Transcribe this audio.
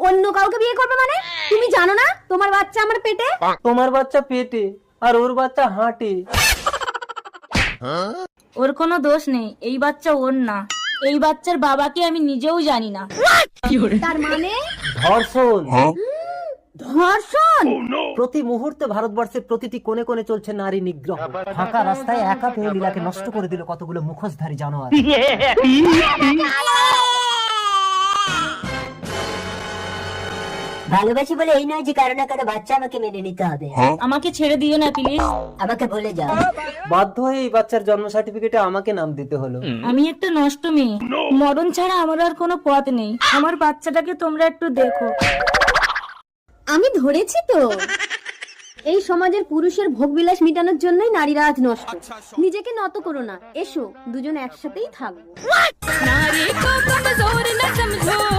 অন্য কাউকে বিয়ে করবে মানে? তুমি জানো না তোমার বাচ্চা আমার পেটে? তোমার বাচ্চা পেটে আর ওর বাচ্চা হাঁটে। ওর কোনো দোষ নেই, এই বাচ্চা ওর না। এই বাচ্চার বাবাকে আমি নিজেও জানি না। তার মানে ধর্ষণ। ধর্ষণ? প্রতি মুহূর্তে ভারতবর্ষের প্রতিটি কোণে কোণে চলছে নারী নিগ্রহ। ফাঁকা রাস্তায় একা পেয়ে লীলাকে নষ্ট করে দিল কতগুলো মুখোশধারী জানোয়ার। ভালোবাসি বলে এই নয় যে কারো না কারো বাচ্চা আমাকে মেনে নিতে হবে। আমাকে ছেড়ে দিও না প্লিজ। আমাকে ভুলে যাও। বাধ্য হয়ে এই বাচ্চার জন্ম সার্টিফিকেটে আমাকে নাম দিতে হলো। আমি একটা নষ্ট মেয়ে, মরণ ছাড়া আমার আর কোনো পথ নেই। আমার বাচ্চাটাকে তোমরা একটু দেখো। আমি ধরেছি তো। এই সমাজের পুরুষের ভোগবিলাস মিটানোর জন্যই নারীরা আজ নষ্ট। নিজেকে নত করো না, এসো দুজন একসাথেই থাকবো। নারী কো কমজোর না সমঝো।